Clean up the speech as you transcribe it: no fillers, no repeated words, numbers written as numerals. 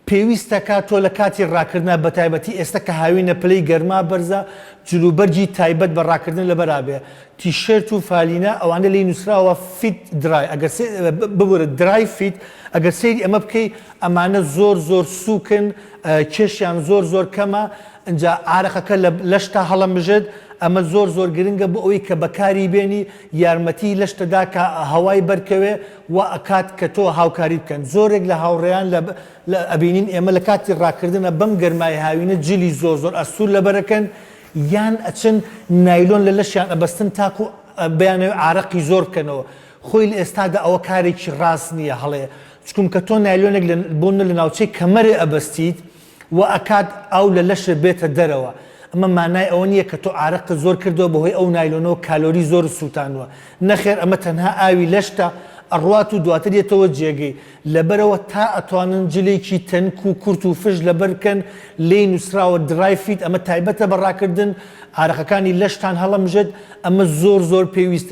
پێویستە کات تۆ لە کاتی ڕاکردنا بە تایبەتی ئێستا کە هاوینە پلەی گەرما بەرزە جلوبەرجی تایبەت بە ڕاکردن لەبەرابێ تیشرت و فالینە ئەوانە لی نووسراوە فیت درای ئەگەر ببورە درای فیت ئەگەر سەیری ئەمە بکەی ئەمانە زۆر سووکن کێشیان زۆر کەمە ئەجا ئارەقەکە لەشتا هەڵەمژێت ئەمە زۆر گرنگە بۆ ئەوەی کە بەکاری بێنی یارمەتی لەشتەدا کە هەوای بەرکەوێ و ئەکات کە تۆ هاوکاری بکەن زۆرێک لە هاوڕێیان لە ئەبینین ئێمە لە کاتی ڕاکردنە بەم گەرمای هاوینە جلی زۆر ئەسوور لەبەرەکەن یان ئەچن نایلۆن لە لەشیان ئەبەستن تاکو بەیانەوە عارەقی زۆر بکەنەوە خۆی لە ئێستادا ئەوە کارێکی ڕاست نییە هەڵەیە چکم کە تۆ نایلۆنێک بۆنە لە ناوچەی کەمەرێ ئەبەستیت و ئەکات ئەو لە لەشە بێتە دەرەوە ئەمە مانای ئەوە نییە کە تۆ عارەقت زۆر کردەوە بەهۆی ئەو نایلۆنەوە کالۆری زۆر سووتانوە نەخێر ئەمە تەنها ئاوی لەشتە ئەڕوات و دواتر یێتەوە جێگەی لەبەرەوە تا ئەتوانن جلێکی تەنک و کورت و فش لەبەرکەن لێی نووسراوە درایفیت ئەمە تایبەتە بە ڕاکردن عارەقەکانی لەشتان هەڵەمژێت ئەمە زۆر پێویستە